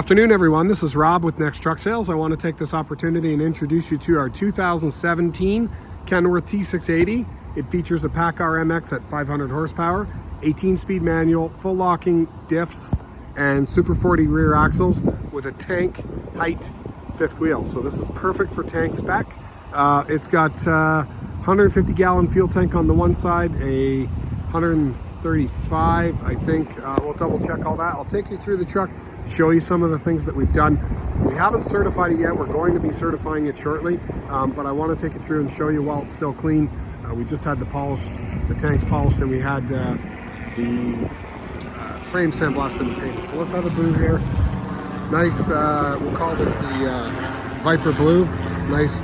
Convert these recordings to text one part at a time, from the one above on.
Afternoon, everyone. This is Rob with Next Truck Sales. I want to take this opportunity and introduce you to our 2017 Kenworth T680. It features a Paccar MX at 500 horsepower, 18-speed manual, full locking diffs, and Super 40 rear axles with a tank height fifth wheel. So this is perfect for tank spec. It's got 150-gallon fuel tank on the one side, a 135, I think. We'll double check all that. I'll take you through the truck, show you some of the things that we've done. We haven't certified it yet. We're going to be certifying it shortly, but I want to take you through and show you while it's still clean. We just had the tanks polished, and we had the frame sandblasted and painted. So let's have a blue here. Nice, we'll call this the Viper Blue. Nice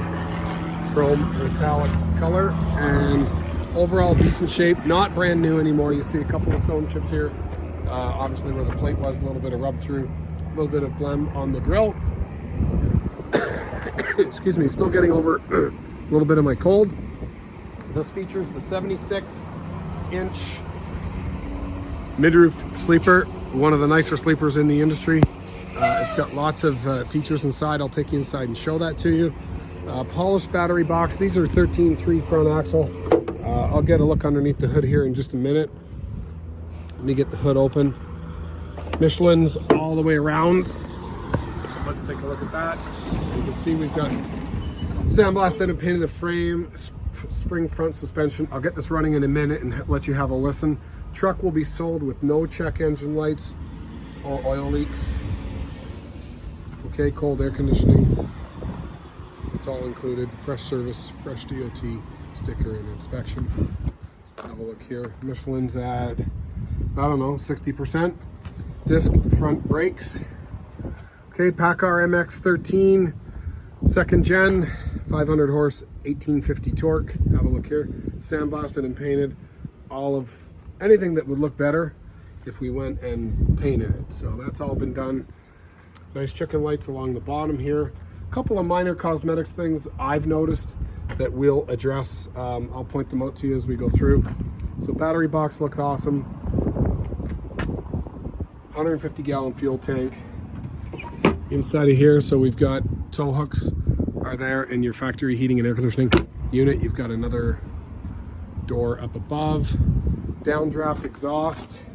chrome metallic color, and overall decent shape. Not brand new anymore. You see a couple of stone chips here. Obviously where the plate was, a little bit of rub through, a little bit of blem on the grill. Excuse me, still getting over a little bit of my cold. This features the 76-inch mid-roof sleeper, one of the nicer sleepers in the industry. It's got lots of features inside. I'll take you inside and show that to you. Polished battery box. These are 13.3 front axle. I'll get a look underneath the hood here in just a minute. Let me get the hood open. Michelins all the way around. So let's take a look at that. You can see we've got sandblasted and painted the frame, spring front suspension. I'll get this running in a minute and let you have a listen. Truck will be sold with no check engine lights or oil leaks. Okay, cold air conditioning. It's all included. Fresh service, fresh DOT sticker and inspection. Have a look here. Michelin's at, I don't know, 60%. Disc front brakes. Okay, Paccar MX-13, second gen, 500 horse, 1850 torque. Have a look here. Sandblasted and painted. All of anything that would look better if we went and painted it. So that's all been done. Nice chicken lights along the bottom here. A couple of minor cosmetics things I've noticed that we'll address. I'll point them out to you as we go through. So battery box looks awesome. 150-gallon fuel tank inside of here. So we've got tow hooks are there, and your factory heating and air conditioning unit. You've got another door up above. Downdraft exhaust.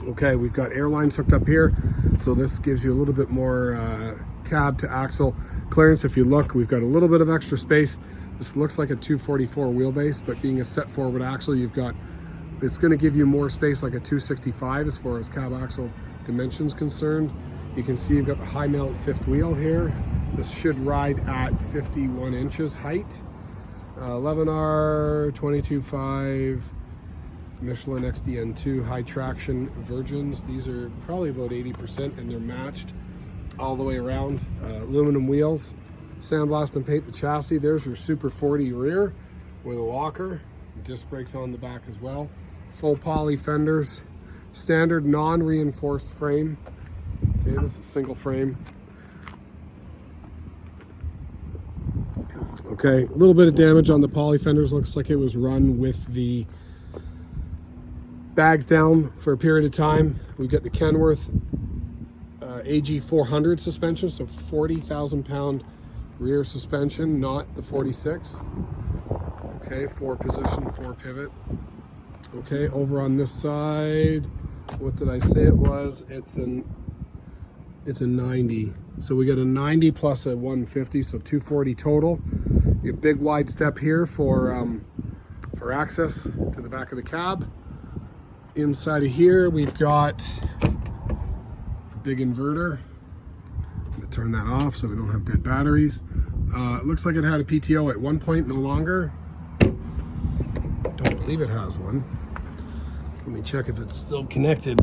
Okay, we've got air lines hooked up here. So this gives you a little bit more cab to axle clearance. If you look, we've got a little bit of extra space. This looks like a 244 wheelbase, but being a set forward axle, it's going to give you more space like a 265 as far as cab axle dimensions concerned. You can see you've got the high mount fifth wheel here. This should ride at 51 inches height. 11R 22.5 Michelin XDN2 high traction virgins. These are probably about 80%, and they're matched all the way around. Aluminum wheels. Sandblast and paint the chassis. There's your Super 40 rear with a locker. Disc brakes on the back as well. Full poly fenders. Standard non-reinforced frame. Okay, this is single frame. Okay, a little bit of damage on the poly fenders. Looks like it was run with the bags down for a period of time. We've got the Kenworth AG 400 suspension, so 40,000 pound rear suspension, not the 46. Okay, 4 position, 4 pivot. Okay, over on this side, what did I say it was? It's a 90. So we got a 90 plus a 150, so 240 total. You get big wide step here for access to the back of the cab. Inside of here, we've got a big inverter. I'm gonna turn that off so we don't have dead batteries. It looks like it had a PTO at one point, no longer. Don't believe it has one. Let me check if it's still connected.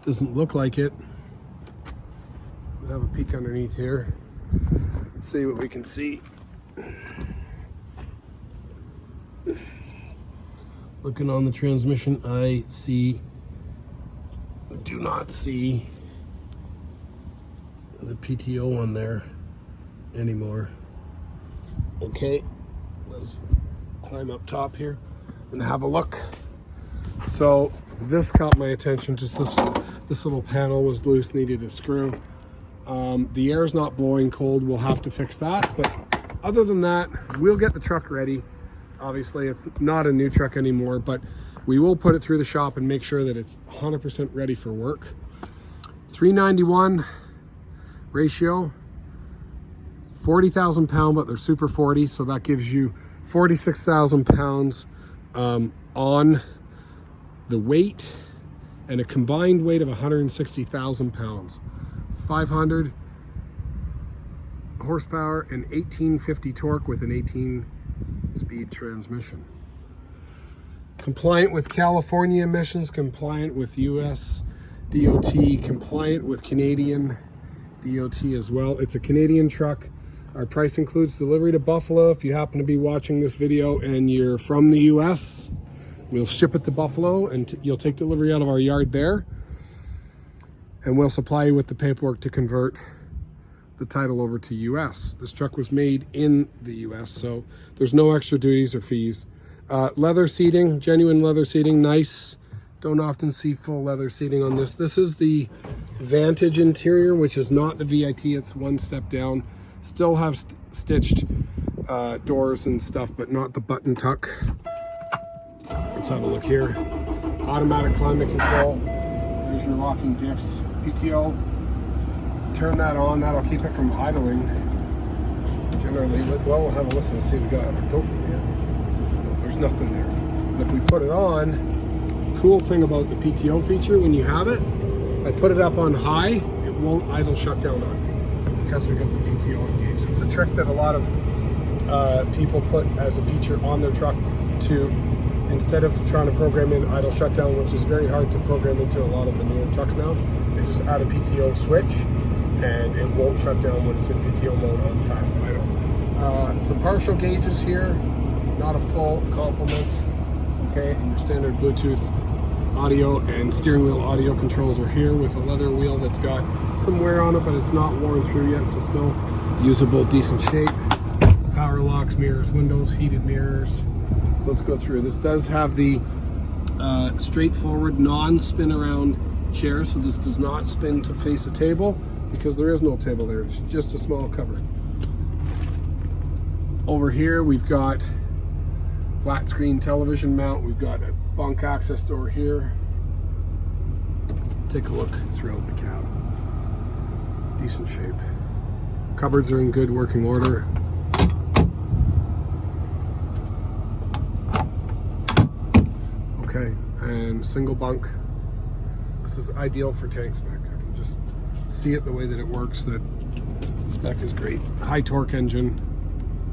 Doesn't look like it. We'll have a peek underneath here. See what we can see. Looking on the transmission, do not see the PTO on there anymore. Okay, let's climb up top here and have a look. So this caught my attention, just This little panel was loose, needed a screw. The air is not blowing cold. We'll have to fix that. But other than that, we'll get the truck ready. Obviously, it's not a new truck anymore, but we will put it through the shop and make sure that it's 100% ready for work. 391 ratio, 40,000 pound, but they're super 40. So that gives you 46,000 pounds on the weight, and a combined weight of 160,000 pounds. 500 horsepower and 1850 torque with an 18-speed transmission. Compliant with California emissions, compliant with US DOT, compliant with Canadian DOT as well. It's a Canadian truck. Our price includes delivery to Buffalo. If you happen to be watching this video and you're from the US, we'll ship it to Buffalo and you'll take delivery out of our yard there. And we'll supply you with the paperwork to convert the title over to US. This truck was made in the US, so there's no extra duties or fees. Leather seating, genuine leather seating, nice. Don't often see full leather seating on this. This is the Vantage interior, which is not the VIT, it's one step down. Still have stitched doors and stuff, but not the button tuck. Let's have a look here. Automatic climate control. There's your locking diffs. PTO. Turn that on. That'll keep it from idling. Generally, well, we'll have a listen and see what we got. Don't there's nothing there. And if we put it on, cool thing about the PTO feature, when you have it, if I put it up on high, it won't idle shut down on me because we got the PTO engaged. It's a trick that a lot of people put as a feature on their truck to, instead of trying to program in idle shutdown, which is very hard to program into a lot of the newer trucks now, they just add a PTO switch and it won't shut down when it's in PTO mode on fast idle. Some partial gauges here, not a full complement. Okay, and your standard Bluetooth audio and steering wheel audio controls are here with a leather wheel that's got some wear on it, but it's not worn through yet, so still usable, decent shape. Power locks, mirrors, windows, heated mirrors. Let's go through. This does have the straightforward non-spin around chair, so this does not spin to face a table because there is no table there. It's just a small cupboard. Over here we've got flat screen television mount. We've got a bunk access door here. Take a look throughout the cab. Decent shape. Cupboards are in good working order. Okay, and single bunk. This is ideal for tank spec. I can just see it the way that it works, that the spec is great. High torque engine,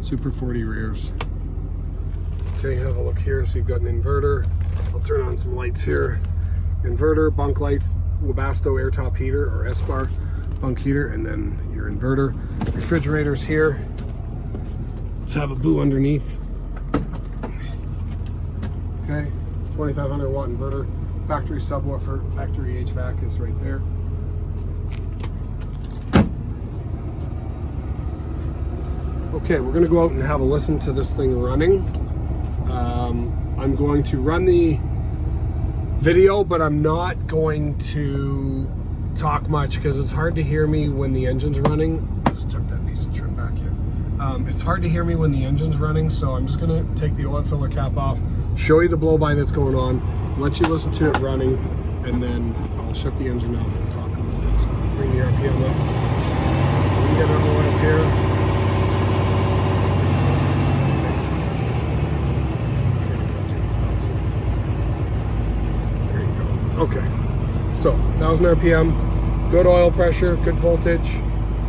super 40 rears. Okay, have a look here. So you've got an inverter. I'll turn on some lights here. Inverter, bunk lights, Webasto air top heater or S-bar bunk heater, and then your inverter. Refrigerators here. Let's have a boo underneath. Okay, 2500 watt inverter. Factory subwoofer, factory HVAC is right there. Okay, we're gonna go out and have a listen to this thing running. I'm going to run the video, but I'm not going to talk much because it's hard to hear me when the engine's running. I just took that piece of trim back in. It's hard to hear me when the engine's running, so I'm just gonna take the oil filler cap off, show you the blow-by that's going on, let you listen to it running, and then I'll shut the engine off and talk a little bit. So bring the RPM up. So we get our oil up here. Okay, so 1000 RPM, good oil pressure, good voltage,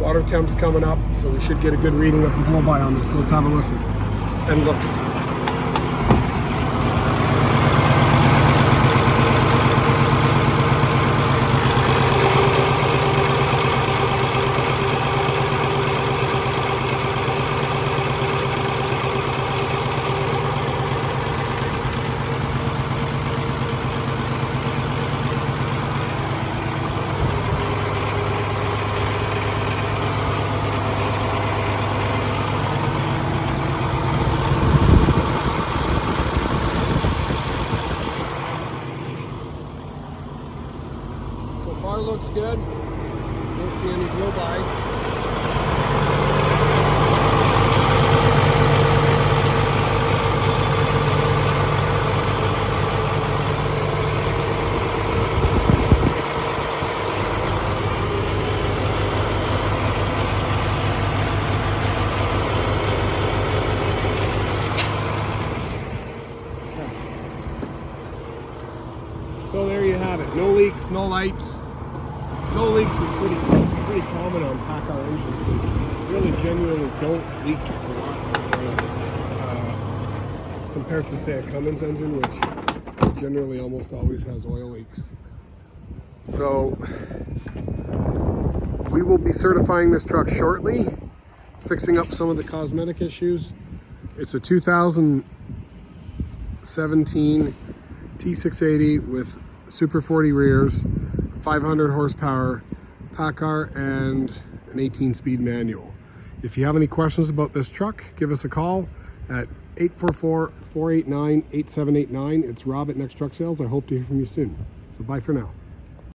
water temp's coming up, so we should get a good reading of the blow-by on this. Let's have a listen and look. good. Don't see any blow by. So there you have it. No leaks, no lights. No leaks is pretty common on Paccar engines. They really genuinely don't leak a lot compared to, say, a Cummins engine, which generally almost always has oil leaks. So we will be certifying this truck shortly, fixing up some of the cosmetic issues. It's a 2017 T680 with Super 40 rears, 500 horsepower, Paccar, and an 18-speed manual. If you have any questions about this truck, give us a call at 844-489-8789. It's Rob at Next Truck Sales. I hope to hear from you soon. So bye for now.